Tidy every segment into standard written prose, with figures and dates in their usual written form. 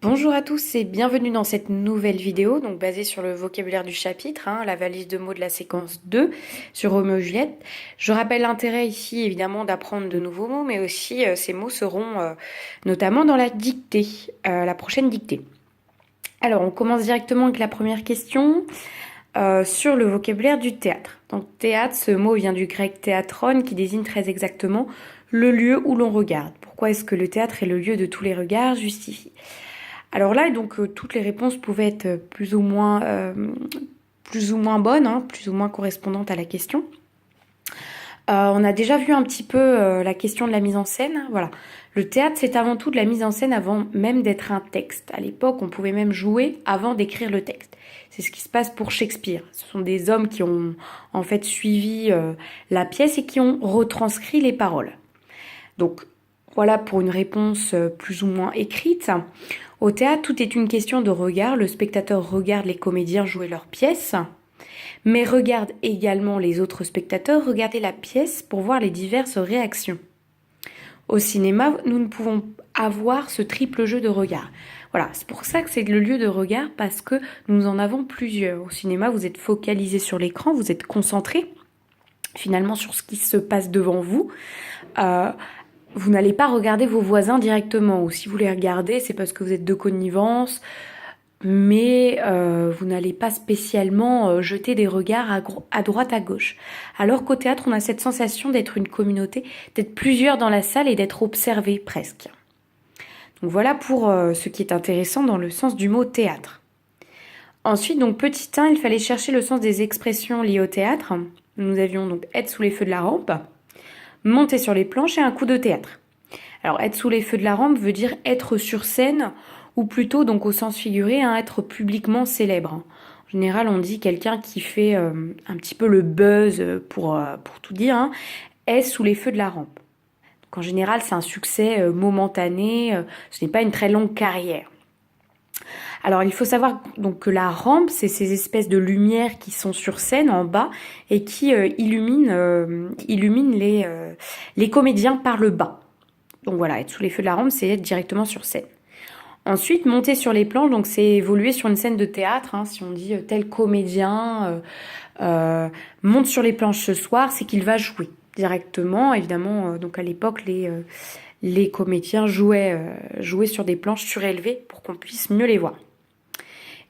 Bonjour à tous et bienvenue dans cette nouvelle vidéo, donc basée sur le vocabulaire du chapitre, la valise de mots de la séquence 2 sur Roméo et Juliette. Je rappelle l'intérêt ici évidemment d'apprendre de nouveaux mots, mais aussi ces mots seront notamment dans la dictée, la prochaine dictée. Alors on commence directement avec la première question sur le vocabulaire du théâtre. Donc théâtre, ce mot vient du grec théatron qui désigne très exactement le lieu où l'on regarde. Pourquoi est-ce que le théâtre est le lieu de tous les regards? Justifie. Alors là, donc toutes les réponses pouvaient être plus ou moins bonnes, plus ou moins correspondantes à la question. On a déjà vu un petit peu la question de la mise en scène. Voilà. Le théâtre, c'est avant tout de la mise en scène avant même d'être un texte. À l'époque, on pouvait même jouer avant d'écrire le texte. C'est ce qui se passe pour Shakespeare. Ce sont des hommes qui ont en fait suivi la pièce et qui ont retranscrit les paroles. Donc voilà pour une réponse plus ou moins écrite. Au théâtre, tout est une question de regard. Le spectateur regarde les comédiens jouer leur pièce, mais regarde également les autres spectateurs regarder la pièce pour voir les diverses réactions. Au cinéma, nous ne pouvons avoir ce triple jeu de regard. Voilà, c'est pour ça que c'est le lieu de regard, parce que nous en avons plusieurs. Au cinéma, vous êtes focalisé sur l'écran, vous êtes concentré finalement sur ce qui se passe devant vous. Euh, vous n'allez pas regarder vos voisins directement, ou si vous les regardez, c'est parce que vous êtes de connivence, mais vous n'allez pas spécialement jeter des regards à droite, à gauche. Alors qu'au théâtre, on a cette sensation d'être une communauté, d'être plusieurs dans la salle et d'être observés presque. Donc voilà pour ce qui est intéressant dans le sens du mot théâtre. Ensuite, donc petit 1, il fallait chercher le sens des expressions liées au théâtre. Nous avions donc être sous les feux de la rampe, monter sur les planches et un coup de théâtre. Alors être sous les feux de la rampe veut dire être sur scène, ou plutôt donc au sens figuré, être publiquement célèbre. En général, on dit quelqu'un qui fait un petit peu le buzz pour tout dire, est sous les feux de la rampe. Donc en général, c'est un succès momentané, ce n'est pas une très longue carrière. Alors il faut savoir donc que la rampe, c'est ces espèces de lumières qui sont sur scène en bas et qui illuminent les comédiens par le bas. Donc voilà, être sous les feux de la rampe, c'est être directement sur scène. Ensuite, monter sur les planches, donc c'est évoluer sur une scène de théâtre. Si on dit tel comédien monte sur les planches ce soir, c'est qu'il va jouer directement. Évidemment, donc à l'époque, les comédiens jouaient sur des planches surélevées pour qu'on puisse mieux les voir.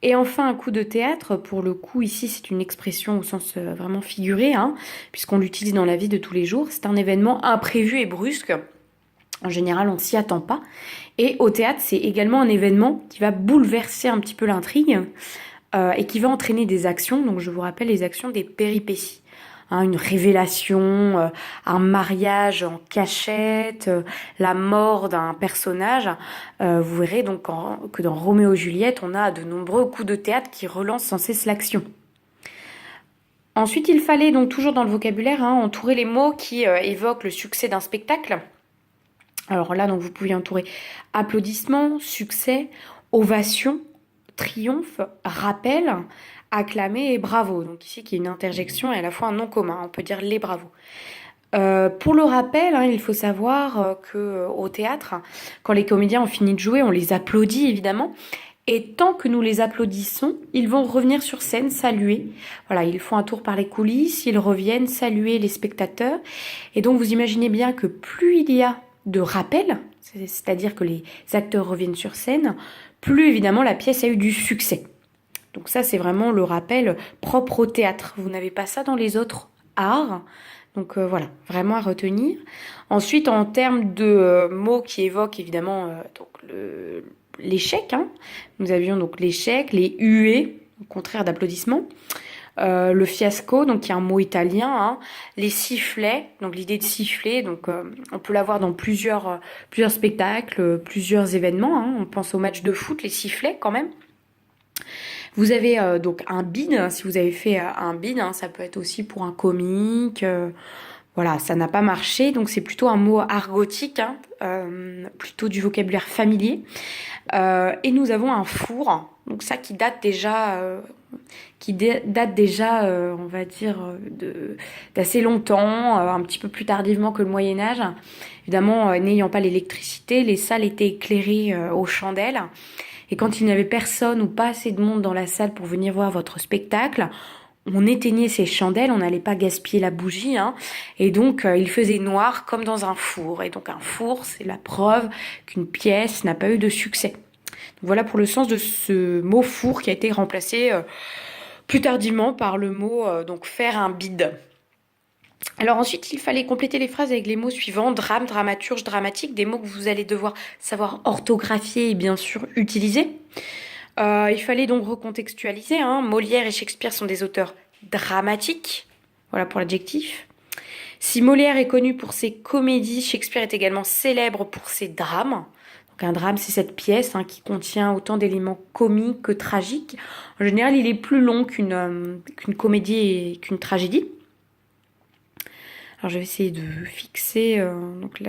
Et enfin, un coup de théâtre, pour le coup, ici, c'est une expression au sens vraiment figuré, puisqu'on l'utilise dans la vie de tous les jours. C'est un événement imprévu et brusque. En général, on s'y attend pas. Et au théâtre, c'est également un événement qui va bouleverser un petit peu l'intrigue et qui va entraîner des actions. Donc, je vous rappelle les actions des péripéties. Une révélation, un mariage en cachette, la mort d'un personnage. Vous verrez donc que dans Roméo et Juliette, on a de nombreux coups de théâtre qui relancent sans cesse l'action. Ensuite, il fallait donc toujours dans le vocabulaire entourer les mots qui évoquent le succès d'un spectacle. Alors là, donc vous pouvez entourer applaudissements, succès, ovation, triomphe, rappel, acclamé et bravo. Donc ici, qui est une interjection et à la fois un nom commun. On peut dire les bravos. Pour le rappel, il faut savoir que au théâtre, quand les comédiens ont fini de jouer, on les applaudit évidemment. Et tant que nous les applaudissons, ils vont revenir sur scène, saluer. Voilà, ils font un tour par les coulisses, ils reviennent saluer les spectateurs. Et donc vous imaginez bien que plus il y a de rappels, c'est-à-dire que les acteurs reviennent sur scène, plus évidemment la pièce a eu du succès. Donc ça, c'est vraiment le rappel propre au théâtre. Vous n'avez pas ça dans les autres arts. Donc voilà, vraiment à retenir. Ensuite, en termes de mots qui évoquent évidemment donc l'échec, nous avions donc l'échec, les huées, au contraire d'applaudissements. Le fiasco, donc qui est un mot italien, les sifflets, donc l'idée de siffler, donc on peut l'avoir dans plusieurs spectacles, plusieurs événements. On pense au match de foot, les sifflets quand même. Vous avez donc un bid, si vous avez fait un bid, ça peut être aussi pour un comique. Voilà, ça n'a pas marché, donc c'est plutôt un mot argotique, plutôt du vocabulaire familier. Et nous avons un four, donc ça qui date déjà, on va dire, d'assez longtemps, un petit peu plus tardivement que le Moyen Âge. Évidemment, n'ayant pas l'électricité, les salles étaient éclairées aux chandelles. Et quand il n'y avait personne ou pas assez de monde dans la salle pour venir voir votre spectacle, on éteignait ces chandelles, on n'allait pas gaspiller la bougie, hein, et donc il faisait noir comme dans un four. Et donc un four, c'est la preuve qu'une pièce n'a pas eu de succès. Donc, voilà pour le sens de ce mot four qui a été remplacé plus tardivement par le mot donc faire un bide. Alors ensuite, il fallait compléter les phrases avec les mots suivants: drame, dramaturge, dramatique, des mots que vous allez devoir savoir orthographier et bien sûr utiliser. Il fallait donc recontextualiser, hein. Molière et Shakespeare sont des auteurs dramatiques. Voilà pour l'adjectif. Si Molière est connu pour ses comédies, Shakespeare est également célèbre pour ses drames. Donc un drame, c'est cette pièce qui contient autant d'éléments comiques que tragiques. En général, il est plus long qu'une comédie et qu'une tragédie. Alors je vais essayer de fixer donc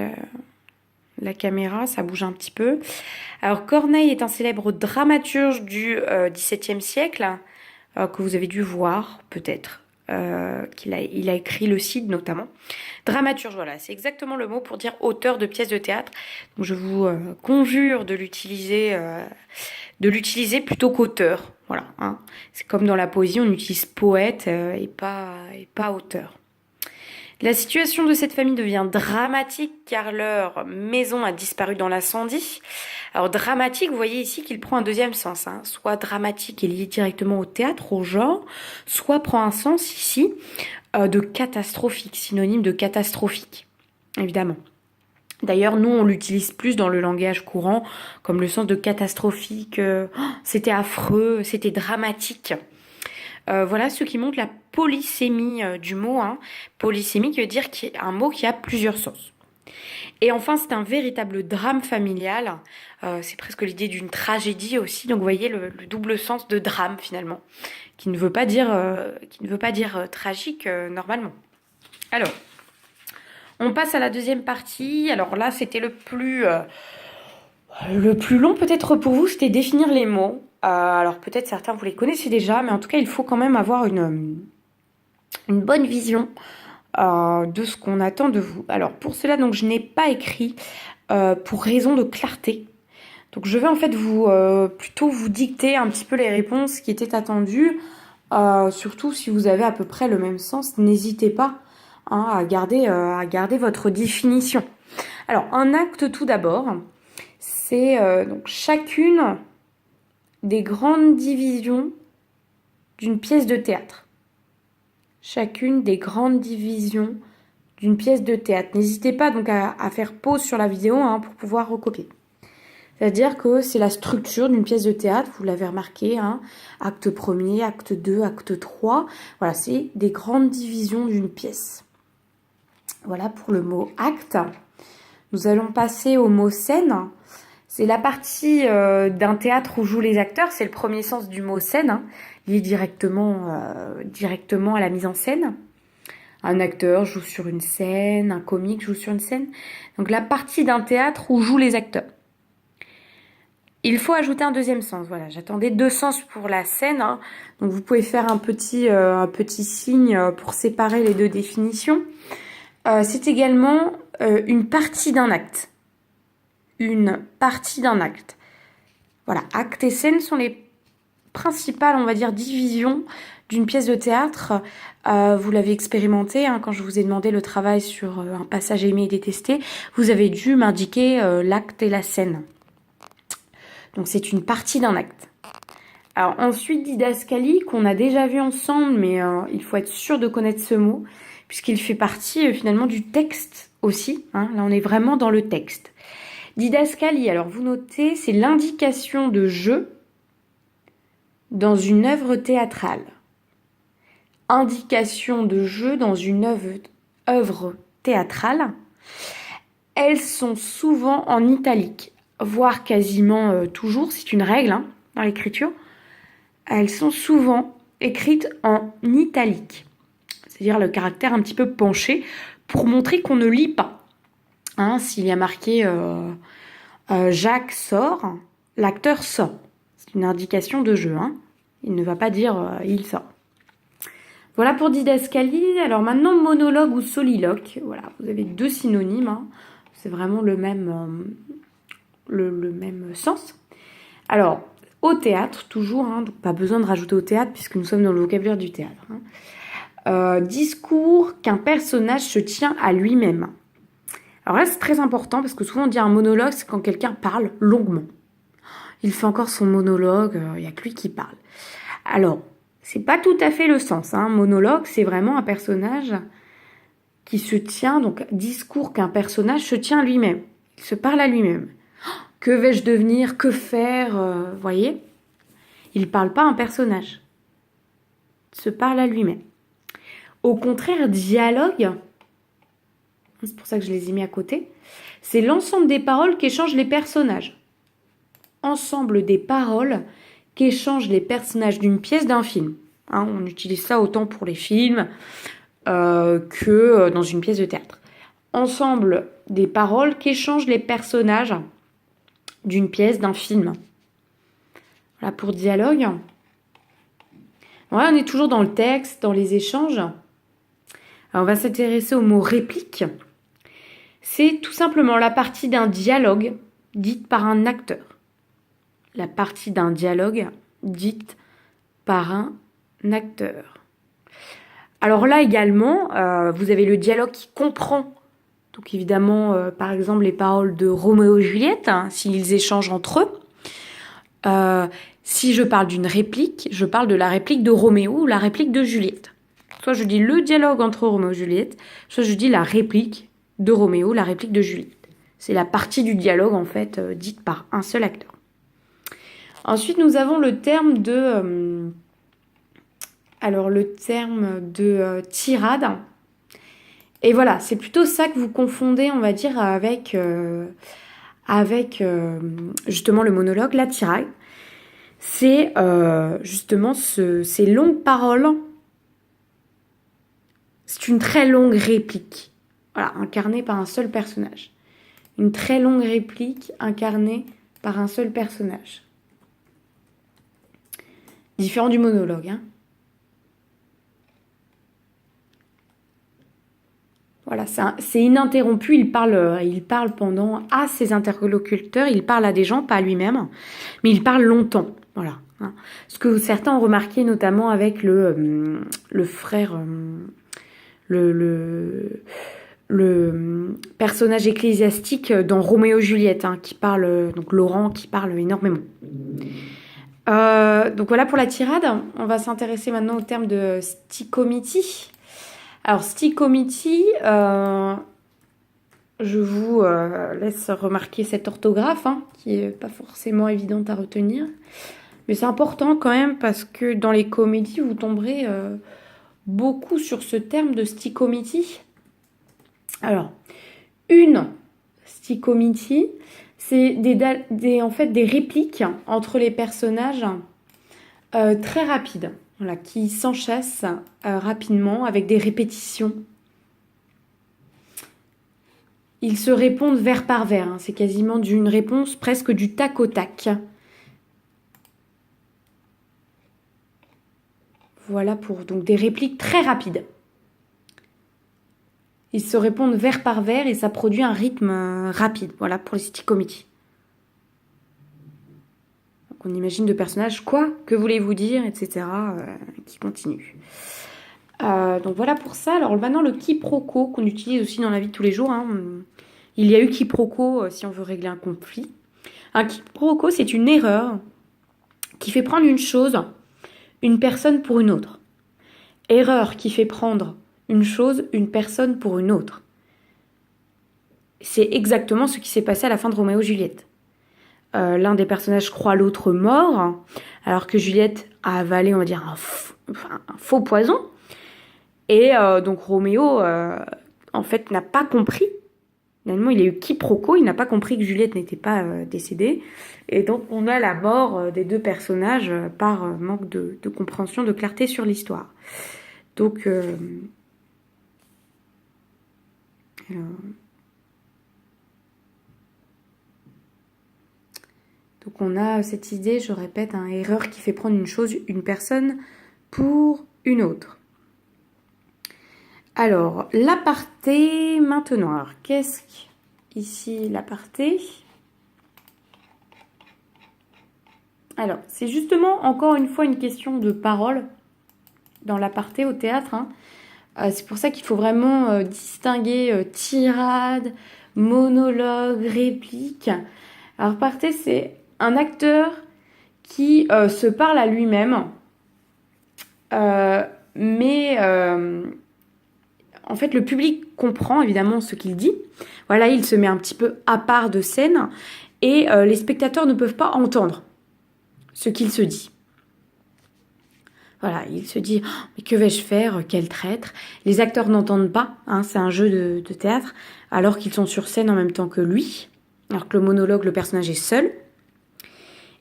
la caméra, ça bouge un petit peu. Alors Corneille est un célèbre dramaturge du XVIIe siècle, que vous avez dû voir peut-être. Il a écrit le Cid notamment. Dramaturge, voilà, c'est exactement le mot pour dire auteur de pièces de théâtre. Donc je vous conjure de l'utiliser plutôt qu'auteur. Voilà, hein. C'est comme dans la poésie, on utilise poète et pas auteur. La situation de cette famille devient dramatique car leur maison a disparu dans l'incendie. Alors dramatique, vous voyez ici qu'il prend un deuxième sens, hein. Soit dramatique est lié directement au théâtre, au genre, soit prend un sens ici de catastrophique, synonyme de catastrophique, évidemment. D'ailleurs, nous, on l'utilise plus dans le langage courant comme le sens de catastrophique. C'était affreux, c'était dramatique. Voilà ce qui montre la polysémie du mot. Polysémie qui veut dire un mot qui a plusieurs sens. Et enfin, c'est un véritable drame familial. C'est presque l'idée d'une tragédie aussi. Donc, vous voyez le double sens de drame finalement, qui ne veut pas dire tragique normalement. Alors, on passe à la deuxième partie. Alors là, c'était le plus long peut-être pour vous, c'était définir les mots. Alors peut-être certains vous les connaissez déjà, mais en tout cas il faut quand même avoir une bonne vision de ce qu'on attend de vous. Alors pour cela, donc je n'ai pas écrit pour raison de clarté. Donc je vais en fait plutôt vous dicter un petit peu les réponses qui étaient attendues. Surtout si vous avez à peu près le même sens, n'hésitez pas à garder votre définition. Alors un acte tout d'abord, c'est donc chacune des grandes divisions d'une pièce de théâtre. Chacune des grandes divisions d'une pièce de théâtre. N'hésitez pas donc à faire pause sur la vidéo pour pouvoir recopier. C'est-à-dire que c'est la structure d'une pièce de théâtre, vous l'avez remarqué, acte 1er, acte 2, acte 3. Voilà, c'est des grandes divisions d'une pièce. Voilà pour le mot acte. Nous allons passer au mot scène. C'est la partie d'un théâtre où jouent les acteurs, c'est le premier sens du mot scène, lié directement à la mise en scène. Un acteur joue sur une scène, un comique joue sur une scène. Donc la partie d'un théâtre où jouent les acteurs. Il faut ajouter un deuxième sens, voilà, j'attendais deux sens pour la scène, donc vous pouvez faire un petit signe pour séparer les deux définitions. C'est également une partie d'un acte. Une partie d'un acte. Voilà, acte et scène sont les principales, on va dire, divisions d'une pièce de théâtre. Vous l'avez expérimenté quand je vous ai demandé le travail sur un passage aimé et détesté. Vous avez dû m'indiquer l'acte et la scène. Donc c'est une partie d'un acte. Alors ensuite, didascalie, qu'on a déjà vu ensemble, mais il faut être sûr de connaître ce mot, puisqu'il fait partie finalement du texte aussi. Là, on est vraiment dans le texte. Didascalie, alors vous notez, c'est l'indication de jeu dans une œuvre théâtrale. Indication de jeu dans une œuvre théâtrale. Elles sont souvent en italique, voire quasiment toujours, c'est une règle dans l'écriture. Elles sont souvent écrites en italique, c'est-à-dire le caractère un petit peu penché pour montrer qu'on ne lit pas. S'il y a marqué Jacques sort, l'acteur sort. C'est une indication de jeu. Il ne va pas dire il sort. Voilà pour didascalie. Alors maintenant, monologue ou soliloque. Voilà, vous avez deux synonymes. C'est vraiment le même sens. Alors, Au théâtre, toujours, hein, donc pas besoin de rajouter au théâtre puisque nous sommes dans le vocabulaire du théâtre. Discours qu'un personnage se tient à lui-même. Alors là, c'est très important parce que souvent on dit un monologue, c'est quand quelqu'un parle longuement. Il fait encore son monologue, il n'y a que lui qui parle. Alors, c'est pas tout à fait le sens. Hein. Monologue, c'est vraiment un personnage qui se tient, donc discours qu'un personnage se tient à lui-même. Il se parle à lui-même. Que vais-je devenir? Que faire? Voyez? Il ne parle pas à un personnage. Il se parle à lui-même. Au contraire, dialogue, c'est pour ça que je les ai mis à côté, c'est l'ensemble des paroles qu'échangent les personnages. Ensemble des paroles qu'échangent les personnages d'une pièce, d'un film. Hein, on utilise ça autant pour les films que dans une pièce de théâtre. Ensemble des paroles qu'échangent les personnages d'une pièce, d'un film. Voilà pour dialogue. Voilà, on est toujours dans le texte, dans les échanges. Alors, on va s'intéresser au mot réplique. C'est tout simplement la partie d'un dialogue dite par un acteur. La partie d'un dialogue dite par un acteur. Alors là également, vous avez le dialogue qui comprend, donc évidemment, par exemple, les paroles de Roméo et Juliette, hein, s'ils échangent entre eux. Si je parle d'une réplique, je parle de la réplique de Roméo ou la réplique de Juliette. Soit je dis le dialogue entre Roméo et Juliette, soit je dis la réplique de Roméo, la réplique de Juliette. C'est la partie du dialogue, en fait, dite par un seul acteur. Ensuite, nous avons le terme de... tirade. Et voilà, c'est plutôt ça que vous confondez, on va dire, avec justement le monologue, la tirade. C'est justement ces longues paroles. C'est une très longue réplique, voilà, incarnée par un seul personnage. Une très longue réplique incarnée par un seul personnage. Différent du monologue, hein. Voilà, c'est ininterrompu, il parle pendant à ses interlocuteurs, il parle à des gens, pas à lui-même, mais il parle longtemps, voilà. Hein. Ce que certains ont remarqué notamment avec le frère, le personnage ecclésiastique dans Roméo et Juliette, hein, qui parle, donc Laurent, qui parle énormément. Donc voilà pour la tirade. On va s'intéresser maintenant au terme de stichomythie. Alors stichomythie, je vous laisse remarquer cette orthographe, hein, qui est pas forcément évidente à retenir. Mais c'est important quand même parce que dans les comédies, vous tomberez beaucoup sur ce terme de stichomythie. Alors, une stichomythie, c'est en fait des répliques entre les personnages très rapides, voilà, qui s'enchassent rapidement avec des répétitions. Ils se répondent vers par vers, hein, c'est quasiment d'une réponse presque du tac au tac. Voilà pour donc des répliques très rapides. Ils se répondent vers par vers et ça produit un rythme rapide. Voilà pour les stichomythies. Donc on imagine deux personnages, quoi? Que voulez-vous dire? Etc. Qui continuent. Donc voilà pour ça. Alors maintenant le quiproquo qu'on utilise aussi dans la vie de tous les jours. Hein. Il y a eu quiproquo si on veut régler un conflit. Un quiproquo, c'est une erreur qui fait prendre une chose, une personne pour une autre. Erreur qui fait prendre une chose, une personne pour une autre. C'est exactement ce qui s'est passé à la fin de Roméo et Juliette. L'un des personnages croit l'autre mort, alors que Juliette a avalé, on va dire, un faux poison. Et donc Roméo, en fait, n'a pas compris. Finalement, il a eu quiproquo, il n'a pas compris que Juliette n'était pas décédée. Et donc, on a la mort des deux personnages par manque de compréhension, de clarté sur l'histoire. Donc, donc on a cette idée, je répète, une erreur qui fait prendre une chose, une personne pour une autre. Alors, l'aparté maintenant. Alors, qu'est-ce qu'ici l'aparté? Alors, c'est justement encore une fois une question de parole dans l'aparté au théâtre. Hein. C'est pour ça qu'il faut vraiment distinguer tirade, monologue, réplique. Alors, aparté, c'est un acteur qui se parle à lui-même, mais en fait, le public comprend évidemment ce qu'il dit. Voilà, il se met un petit peu à part de scène et les spectateurs ne peuvent pas entendre ce qu'il se dit. Voilà, il se dit oh, « mais que vais-je faire? Quel traître ?» Les acteurs n'entendent pas, hein, c'est un jeu de théâtre, alors qu'ils sont sur scène en même temps que lui, alors que le monologue, le personnage est seul.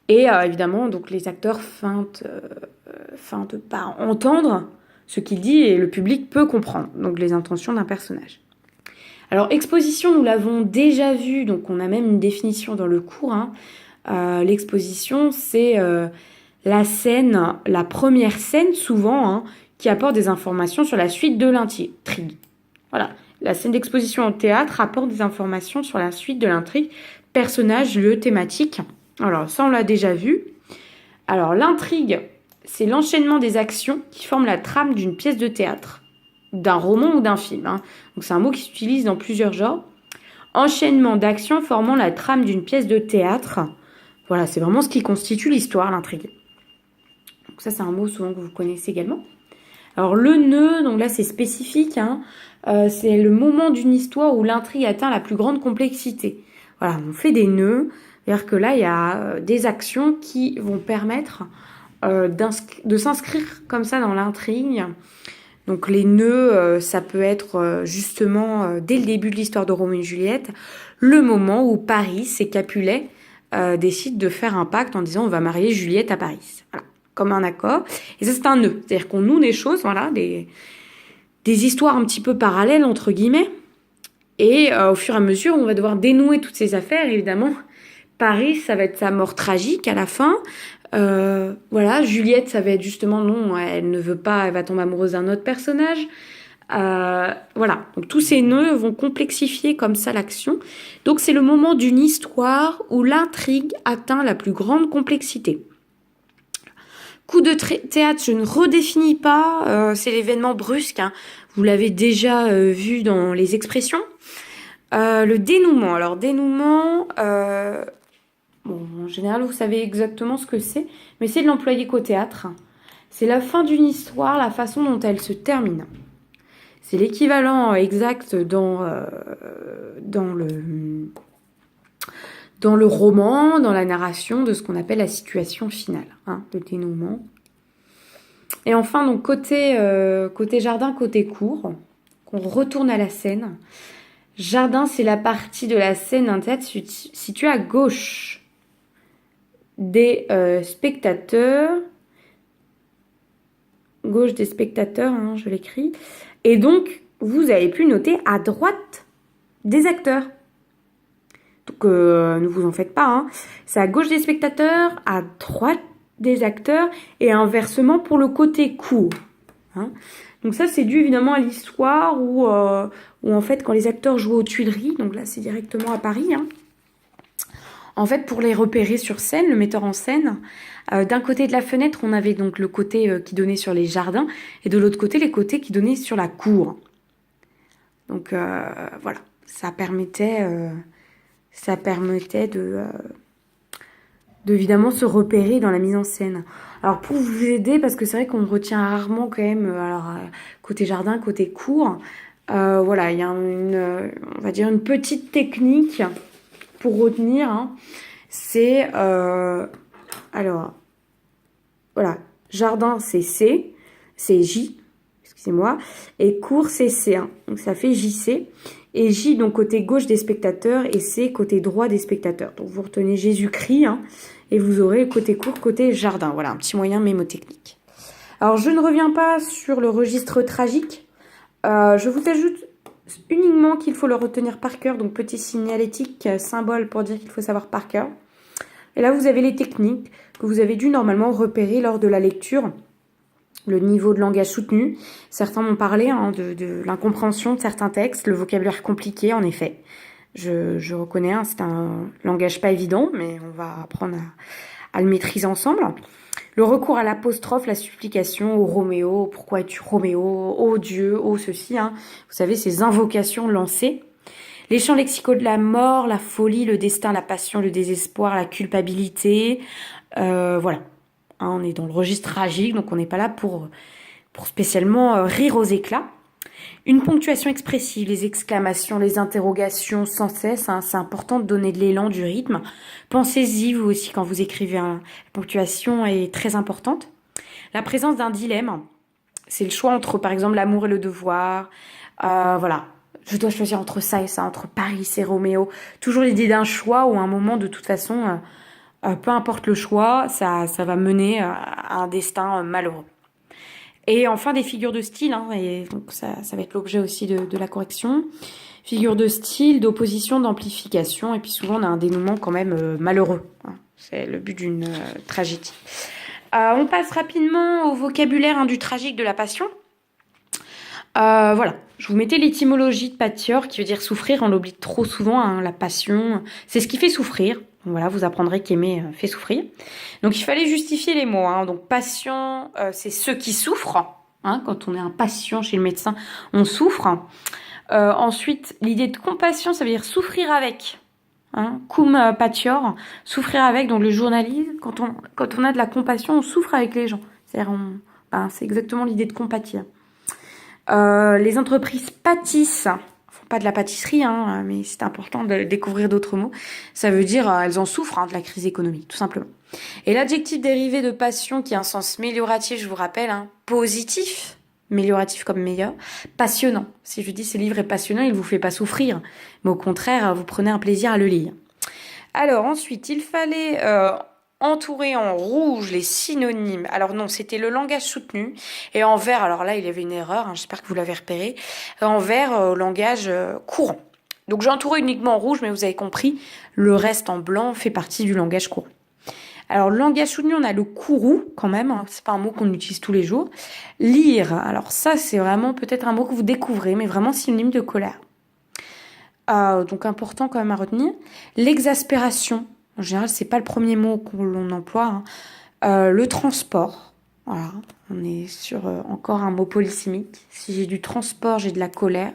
Et évidemment, donc les acteurs feintent de pas entendre ce qu'il dit et le public peut comprendre donc les intentions d'un personnage. Alors exposition, nous l'avons déjà vu, donc on a même une définition dans le cours. Hein. L'exposition, c'est la scène, la première scène souvent, hein, qui apporte des informations sur la suite de l'intrigue. Voilà, la scène d'exposition au théâtre apporte des informations sur la suite de l'intrigue, personnage, lieu, thématique. Alors ça, on l'a déjà vu. Alors l'intrigue, c'est l'enchaînement des actions qui forment la trame d'une pièce de théâtre, d'un roman ou d'un film. Hein. Donc c'est un mot qui s'utilise dans plusieurs genres. Enchaînement d'actions formant la trame d'une pièce de théâtre. Voilà, c'est vraiment ce qui constitue l'histoire, l'intrigue. Donc ça, c'est un mot souvent que vous connaissez également. Alors le nœud, donc là c'est spécifique, hein, c'est le moment d'une histoire où l'intrigue atteint la plus grande complexité. Voilà, on fait des nœuds, c'est-à-dire que là il y a des actions qui vont permettre de s'inscrire comme ça dans l'intrigue. Donc les nœuds, ça peut être justement dès le début de l'histoire de Roméo et Juliette, le moment où Paris et Capulet décident de faire un pacte en disant on va marier Juliette à Paris. Voilà, comme un accord. Et ça c'est un nœud, c'est-à-dire qu'on noue des choses, voilà, des histoires un petit peu parallèles entre guillemets. Et au fur et à mesure, on va devoir dénouer toutes ces affaires. Évidemment, Paris, ça va être sa mort tragique à la fin. Voilà, Juliette, ça va être justement non, elle ne veut pas, elle va tomber amoureuse d'un autre personnage. Voilà, donc tous ces nœuds vont complexifier comme ça l'action. Donc c'est le moment d'une histoire où l'intrigue atteint la plus grande complexité. Coup de théâtre, je ne redéfinis pas, c'est l'événement brusque, hein. Vous l'avez déjà vu dans les expressions. Le dénouement, alors dénouement, bon, en général vous savez exactement ce que c'est, mais c'est de l'employer qu'au théâtre. C'est la fin d'une histoire, la façon dont elle se termine. C'est l'équivalent exact dans le roman, dans la narration, de ce qu'on appelle la situation finale, hein, le dénouement. Et enfin, donc côté jardin, côté cour, qu'on retourne à la scène. Jardin, c'est la partie de la scène d'un théâtre située à gauche des spectateurs. Gauche des spectateurs, hein, je l'écris. Et donc, vous avez pu noter à droite des acteurs. Donc, ne vous en faites pas. Hein. C'est à gauche des spectateurs, à droite des acteurs, et inversement pour le côté court. Hein. Donc ça, c'est dû évidemment à l'histoire où en fait, quand les acteurs jouaient aux Tuileries, donc là, c'est directement à Paris, hein, en fait, pour les repérer sur scène, le metteur en scène, d'un côté de la fenêtre, on avait donc le côté qui donnait sur les jardins, et de l'autre côté, les côtés qui donnaient sur la cour. Donc voilà, ça permettait de évidemment se repérer dans la mise en scène. Alors pour vous aider, parce que c'est vrai qu'on retient rarement quand même, côté jardin, côté cour, voilà, il y a on va dire une petite technique pour retenir, hein. C'est, alors, voilà, jardin c'est C, c'est J, excusez-moi, et cour c'est C1, donc ça fait JC, et J donc côté gauche des spectateurs, et C côté droit des spectateurs. Donc vous retenez Jésus-Christ, hein, et vous aurez côté cour, côté jardin. Voilà, un petit moyen mémotechnique. Alors je ne reviens pas sur le registre tragique, je vous ajoute uniquement qu'il faut le retenir par cœur, donc petit signalétique, symbole pour dire qu'il faut savoir par cœur. Et là, vous avez les techniques que vous avez dû normalement repérer lors de la lecture. Le niveau de langage soutenu. Certains m'ont parlé hein, de l'incompréhension de certains textes, le vocabulaire compliqué, en effet. Je reconnais, hein, c'est un langage pas évident, mais on va apprendre à le maîtriser ensemble. Le recours à l'apostrophe, la supplication, au Roméo, pourquoi es-tu Roméo, ô Dieu, ô ceci, hein. Vous savez, ces invocations lancées. Les champs lexicaux de la mort, la folie, le destin, la passion, le désespoir, la culpabilité. Voilà. Hein, on est dans le registre tragique, donc on n'est pas là pour spécialement rire aux éclats. Une ponctuation expressive, les exclamations, les interrogations sans cesse, hein, c'est important de donner de l'élan, du rythme. Pensez-y vous aussi quand vous écrivez. La ponctuation est très importante. La présence d'un dilemme, c'est le choix entre par exemple l'amour et le devoir. Voilà, je dois choisir entre ça et ça, entre Paris et Roméo. Toujours l'idée d'un choix ou un moment de toute façon, peu importe le choix, ça va mener à un destin malheureux. Et enfin, des figures de style, hein, et donc ça va être l'objet aussi de la correction. Figures de style, d'opposition, d'amplification, et puis souvent on a un dénouement quand même malheureux. Hein. C'est le but d'une tragédie. On passe rapidement au vocabulaire hein, du tragique, de la passion. Voilà, je vous mettais l'étymologie de pâtior, qui veut dire souffrir, on l'oublie trop souvent, hein, la passion, c'est ce qui fait souffrir. Voilà, vous apprendrez qu'aimer fait souffrir. Donc il fallait justifier les mots. Hein. Donc passion, c'est ceux qui souffrent. Hein. Quand on est un patient chez le médecin, on souffre. Ensuite, l'idée de compassion, ça veut dire souffrir avec. Hein. Cum patior, souffrir avec. Donc le journalisme, quand on a de la compassion, on souffre avec les gens. C'est-à-dire, c'est exactement l'idée de compatir. Les entreprises pâtissent. Pas de la pâtisserie, hein, mais c'est important de découvrir d'autres mots. Ça veut dire elles en souffrent hein, de la crise économique, tout simplement. Et l'adjectif dérivé de passion, qui a un sens mélioratif, je vous rappelle, hein, positif, mélioratif comme meilleur, passionnant. Si je dis ce livre est passionnant, il ne vous fait pas souffrir, mais au contraire, vous prenez un plaisir à le lire. Alors ensuite, il fallait entourer en rouge les synonymes. Alors non, c'était le langage soutenu. Et en vert, alors là, il y avait une erreur, hein, j'espère que vous l'avez repéré. En vert, langage courant. Donc j'ai entouré uniquement en rouge, mais vous avez compris, le reste en blanc fait partie du langage courant. Alors le langage soutenu, on a le courroux quand même, hein, c'est pas un mot qu'on utilise tous les jours. Lire, alors ça c'est vraiment peut-être un mot que vous découvrez, mais vraiment synonyme de colère. Donc important quand même à retenir. L'exaspération. En général, c'est pas le premier mot qu'on emploie. Hein. Le transport. Voilà, on est sur encore un mot polysémique. Si j'ai du transport, j'ai de la colère.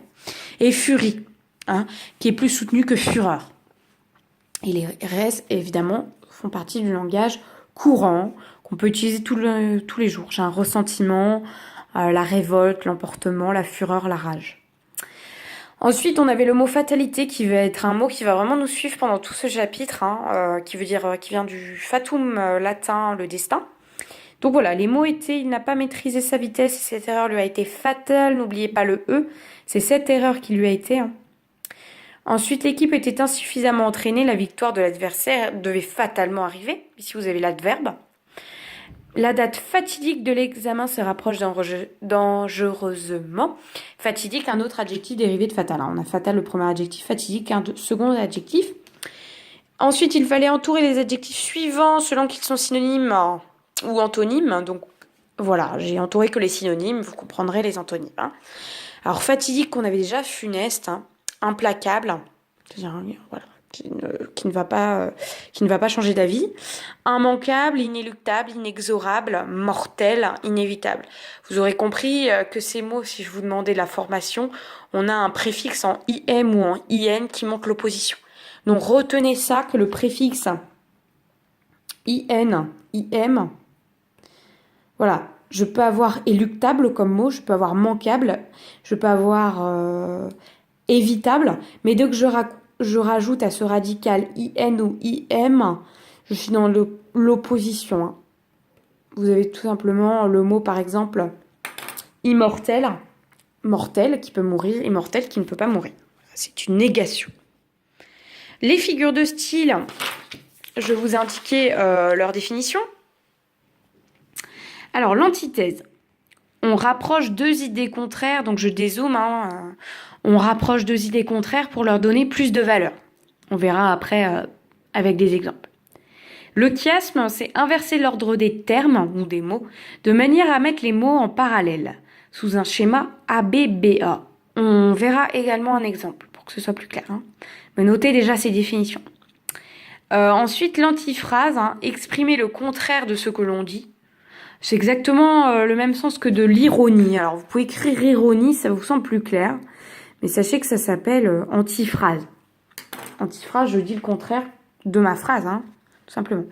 Et furie, hein, qui est plus soutenu que fureur. Et les restes, évidemment, font partie du langage courant qu'on peut utiliser tous les jours. J'ai un ressentiment, la révolte, l'emportement, la fureur, la rage. Ensuite, on avait le mot fatalité qui va être un mot qui va vraiment nous suivre pendant tout ce chapitre, hein, qui vient du fatum latin, le destin. Donc voilà, les mots étaient, il n'a pas maîtrisé sa vitesse et cette erreur lui a été fatale. N'oubliez pas le E, c'est cette erreur qui lui a été. Hein. Ensuite, l'équipe était insuffisamment entraînée, la victoire de l'adversaire devait fatalement arriver. Ici, vous avez l'adverbe. La date fatidique de l'examen se rapproche dangereusement. Fatidique, un autre adjectif dérivé de fatal. On a fatal le premier adjectif, fatidique un second adjectif. Ensuite, il fallait entourer les adjectifs suivants selon qu'ils sont synonymes ou antonymes. Donc voilà, j'ai entouré que les synonymes, vous comprendrez les antonymes. Hein. Alors fatidique qu'on avait déjà, funeste, hein, implacable, c'est-à-dire voilà. Qui ne va pas changer d'avis. Immanquable, inéluctable, inexorable, mortel, inévitable. Vous aurez compris que ces mots, si je vous demandais la formation, on a un préfixe en IM ou en IN qui montre l'opposition. Donc retenez ça, que le préfixe IN, IM, voilà, je peux avoir éluctable comme mot, je peux avoir manquable, je peux avoir évitable, mais dès que je rajoute à ce radical IN ou IM, je suis dans l'opposition. Hein. Vous avez tout simplement le mot, par exemple, immortel, mortel qui peut mourir, immortel qui ne peut pas mourir. C'est une négation. Les figures de style, je vous ai indiqué leur définition. Alors, l'antithèse. On rapproche deux idées contraires, donc je dézoome, hein, on rapproche deux idées contraires pour leur donner plus de valeur. On verra après avec des exemples. Le chiasme, c'est inverser l'ordre des termes ou des mots de manière à mettre les mots en parallèle, sous un schéma ABBA. On verra également un exemple pour que ce soit plus clair. Hein. Mais notez déjà ces définitions. Ensuite, l'antiphrase, hein, exprimer le contraire de ce que l'on dit. C'est exactement le même sens que de l'ironie. Alors, vous pouvez écrire ironie, ça vous semble plus clair. Mais sachez que ça s'appelle antiphrase. Antiphrase, je dis le contraire de ma phrase, hein, tout simplement.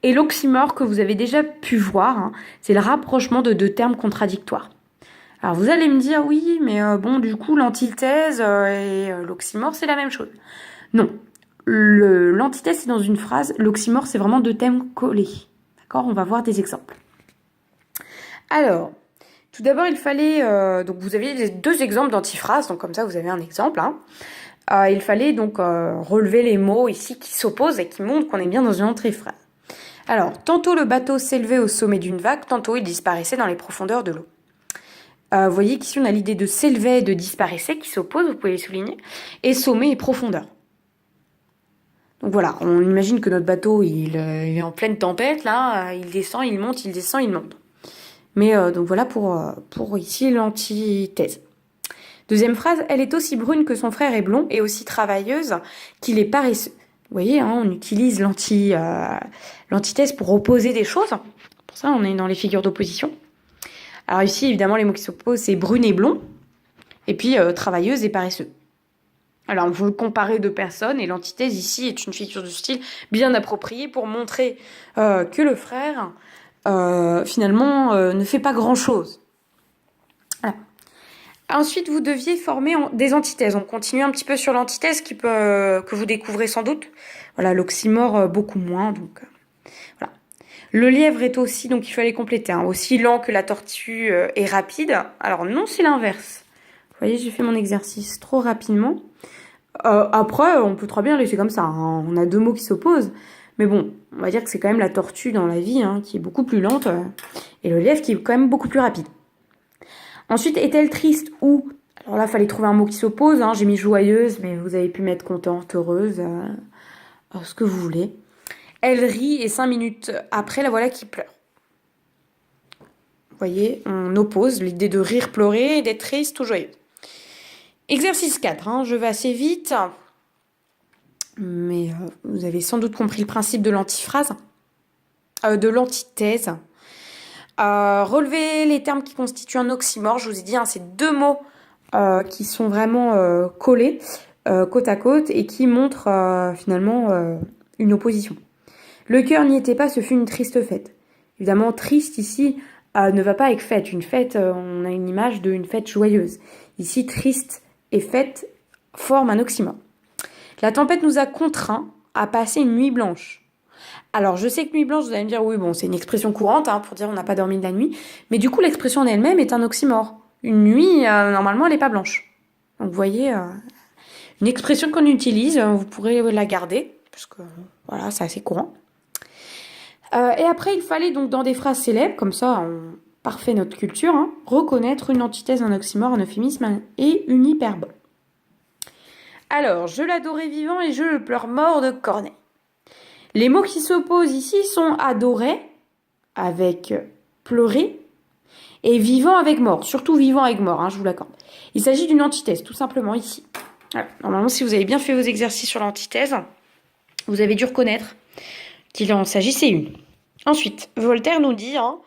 Et l'oxymore que vous avez déjà pu voir, hein, c'est le rapprochement de deux termes contradictoires. Alors vous allez me dire, oui, mais bon, du coup, l'antithèse et l'oxymore, c'est la même chose. Non. L'antithèse, c'est dans une phrase. L'oxymore, c'est vraiment deux thèmes collés. D'accord? On va voir des exemples. Alors, tout d'abord, il fallait... donc, vous aviez deux exemples d'antiphrase. Donc, comme ça, vous avez un exemple. Hein. Il fallait donc relever les mots ici qui s'opposent et qui montrent qu'on est bien dans une antiphrase. Alors, tantôt le bateau s'élevait au sommet d'une vague, tantôt il disparaissait dans les profondeurs de l'eau. Vous voyez qu'ici, on a l'idée de s'élever et de disparaissait qui s'opposent, vous pouvez les souligner, et sommet et profondeur. Donc voilà, on imagine que notre bateau, il est en pleine tempête, là, il descend, il monte, il descend, il monte. Mais donc voilà pour ici l'antithèse. Deuxième phrase, elle est aussi brune que son frère est blond et aussi travailleuse qu'il est paresseux. Vous voyez, hein, on utilise l'antithèse pour opposer des choses. Pour ça, on est dans les figures d'opposition. Alors ici, évidemment, les mots qui s'opposent, c'est brune et blond. Et puis, travailleuse et paresseux. Alors, vous comparez deux personnes et l'antithèse ici est une figure de style bien appropriée pour montrer que le frère, finalement, ne fait pas grand-chose. Voilà. Ensuite, vous deviez former des antithèses. On continue un petit peu sur l'antithèse que vous découvrez sans doute. Voilà, l'oxymore, beaucoup moins. Donc, voilà. Le lièvre est aussi, donc il fallait compléter, hein, aussi lent que la tortue est rapide. Alors non, c'est l'inverse. Vous voyez, j'ai fait mon exercice trop rapidement. Après, on peut très bien laisser comme ça. Hein. On a deux mots qui s'opposent. Mais bon, on va dire que c'est quand même la tortue dans la vie, hein, qui est beaucoup plus lente, et le lièvre qui est quand même beaucoup plus rapide. Ensuite, est-elle triste ou... Alors là, il fallait trouver un mot qui s'oppose. Hein. J'ai mis joyeuse, mais vous avez pu mettre contente, heureuse, ce que vous voulez. Elle rit et 5 minutes après, la voilà qui pleure. Vous voyez, on oppose l'idée de rire, pleurer et d'être triste ou joyeuse. Exercice 4, hein, je vais assez vite, mais vous avez sans doute compris le principe de l'antiphrase, de l'antithèse. Relever les termes qui constituent un oxymore, je vous ai dit, hein, c'est deux mots qui sont vraiment collés côte à côte et qui montrent finalement une opposition. Le cœur n'y était pas, ce fut une triste fête. Évidemment, triste ici ne va pas avec fête. Une fête, on a une image d'une fête joyeuse. Ici, triste et fête forment un oxymore. La tempête nous a contraints à passer une nuit blanche. Alors, je sais que nuit blanche, vous allez me dire, oui, bon, c'est une expression courante hein, pour dire on n'a pas dormi de la nuit. Mais du coup, l'expression en elle-même est un oxymore. Une nuit, normalement, elle n'est pas blanche. Donc, vous voyez, une expression qu'on utilise, vous pourrez la garder, parce que, voilà, c'est assez courant. Et après, il fallait donc, dans des phrases célèbres, comme ça, on parfait notre culture, hein, reconnaître une antithèse, un oxymore, un euphémisme et une hyperbole. Alors, je l'adorais vivant et je le pleure mort de Corneille. Les mots qui s'opposent ici sont adorer avec pleurer et vivant avec mort, surtout vivant avec mort, hein, je vous l'accorde. Il s'agit d'une antithèse, tout simplement ici. Voilà. Normalement, si vous avez bien fait vos exercices sur l'antithèse, vous avez dû reconnaître qu'il en s'agissait une. Ensuite, Voltaire nous dit, hein,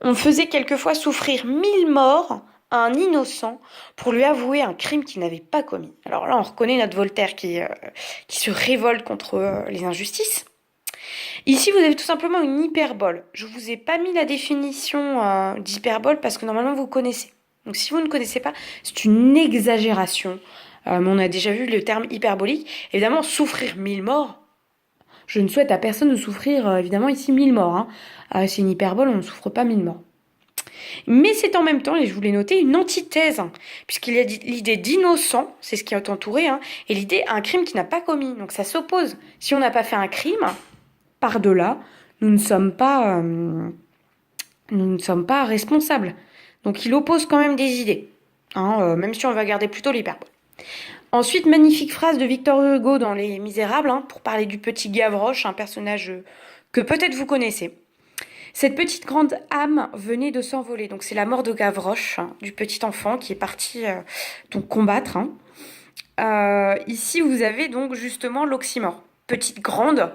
on faisait quelquefois souffrir 1000 morts à un innocent pour lui avouer un crime qu'il n'avait pas commis. Alors là, on reconnaît notre Voltaire qui se révolte contre les injustices. Ici, vous avez tout simplement une hyperbole. Je ne vous ai pas mis la définition d'hyperbole parce que normalement, vous connaissez. Donc si vous ne connaissez pas, c'est une exagération. Mais on a déjà vu le terme hyperbolique. Évidemment, souffrir 1000 morts, je ne souhaite à personne de souffrir, évidemment, ici 1000 morts. Hein. C'est une hyperbole, on ne souffre pas 1000 morts. Mais c'est en même temps, et je voulais noter, une antithèse, hein, puisqu'il y a l'idée d'innocent, c'est ce qui est entouré, hein, et l'idée un crime qui n'a pas commis. Donc ça s'oppose. Si on n'a pas fait un crime, par-delà, nous ne sommes pas responsables. Donc il oppose quand même des idées, hein, même si on va garder plutôt l'hyperbole. Ensuite, magnifique phrase de Victor Hugo dans Les Misérables, hein, pour parler du petit Gavroche, un personnage que peut-être vous connaissez. Cette petite grande âme venait de s'envoler. Donc c'est la mort de Gavroche, hein, du petit enfant qui est parti donc combattre. Hein. Ici, vous avez donc justement l'oxymore. petite, grande.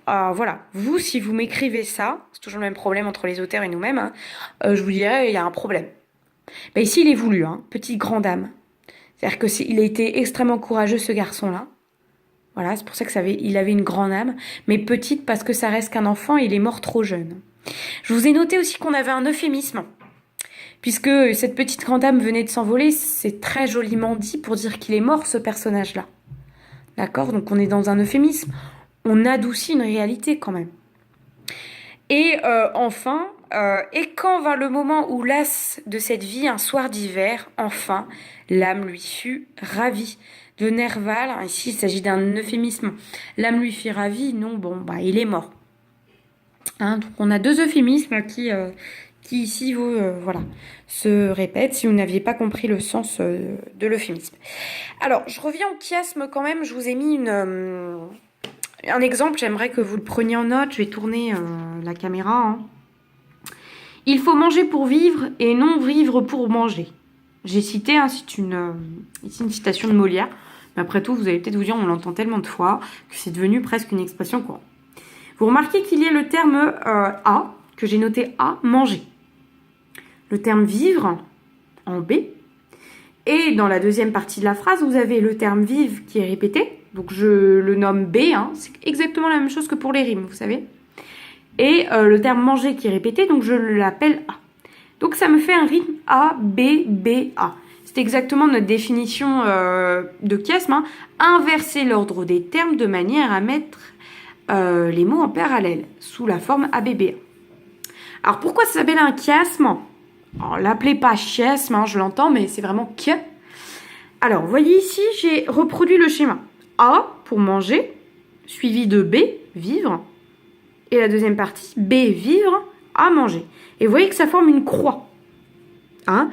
Voilà, vous, si vous m'écrivez ça, c'est toujours le même problème entre les auteurs et nous-mêmes, hein, je vous dirais, il y a un problème. Ben ici, il est voulu, hein, petite, grande âme. C'est-à-dire que il a été extrêmement courageux, ce garçon-là. Voilà, c'est pour ça il avait une grande âme, mais petite parce que ça reste qu'un enfant, il est mort trop jeune. Je vous ai noté aussi qu'on avait un euphémisme. Puisque cette petite grande âme venait de s'envoler, c'est très joliment dit pour dire qu'il est mort, ce personnage-là. D'accord? Donc on est dans un euphémisme. On adoucit une réalité quand même. Et enfin, et quand vint le moment où lasse de cette vie un soir d'hiver, enfin, l'âme lui fut ravie. De Nerval, ici il s'agit d'un euphémisme. L'âme lui fut ravie, non, bon, bah il est mort. Hein, donc on a deux euphémismes qui ici voilà, se répètent si vous n'aviez pas compris le sens de l'euphémisme. Alors, je reviens au chiasme quand même, je vous ai mis un exemple, j'aimerais que vous le preniez en note, je vais tourner la caméra. Hein. Il faut manger pour vivre et non vivre pour manger. J'ai cité, hein, c'est ici une citation de Molière, mais après tout, vous allez peut-être vous dire, on l'entend tellement de fois que c'est devenu presque une expression courante. Vous remarquez qu'il y a le terme A, que j'ai noté A, manger. Le terme vivre, en B. Et dans la deuxième partie de la phrase, vous avez le terme vive qui est répété. Donc je le nomme B, hein, c'est exactement la même chose que pour les rimes, vous savez. Et le terme manger qui est répété, donc je l'appelle A. Donc ça me fait un rythme A, B, B, A. C'est exactement notre définition de chiasme. Hein. Inverser l'ordre des termes de manière à mettre les mots en parallèle, sous la forme ABBA. Alors pourquoi ça s'appelle un chiasme? Alors l'appelez pas chiasme, hein, je l'entends, mais c'est vraiment que. Alors, vous voyez ici, j'ai reproduit le schéma. A pour manger, suivi de B, vivre. Et la deuxième partie, B, vivre, A, manger. Et vous voyez que ça forme une croix. Hein?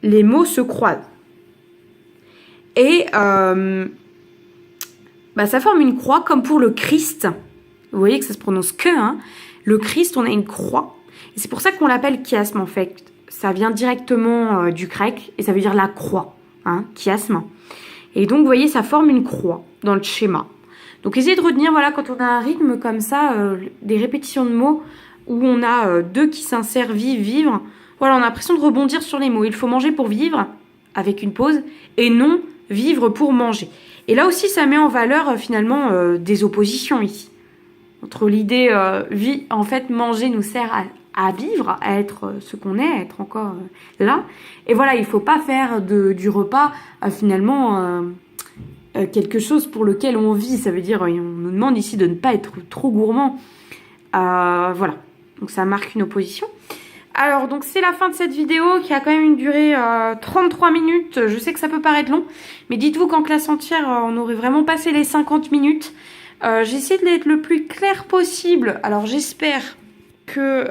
Les mots se croisent. Et ça forme une croix comme pour le Christ. Vous voyez que ça se prononce que. Hein? Le Christ, on a une croix. Et c'est pour ça qu'on l'appelle chiasme en fait. Ça vient directement du grec et ça veut dire la croix. Hein? Chiasme. Et donc, vous voyez, ça forme une croix dans le schéma. Donc, essayez de retenir, voilà, quand on a un rythme comme ça, des répétitions de mots où on a deux qui s'insèrent, vivre. Voilà, on a l'impression de rebondir sur les mots. Il faut manger pour vivre, avec une pause, et non vivre pour manger. Et là aussi, ça met en valeur, finalement, des oppositions ici. Entre l'idée, en fait, manger nous sert à vivre, à être ce qu'on est, à être encore là. Et voilà, il ne faut pas faire du repas, finalement, quelque chose pour lequel on vit. Ça veut dire, on nous demande ici de ne pas être trop gourmand. Voilà, donc ça marque une opposition. Alors, donc c'est la fin de cette vidéo qui a quand même une durée 33 minutes. Je sais que ça peut paraître long, mais dites-vous qu'en classe entière, on aurait vraiment passé les 50 minutes. J'ai essayé d'être le plus clair possible. Alors, j'espère que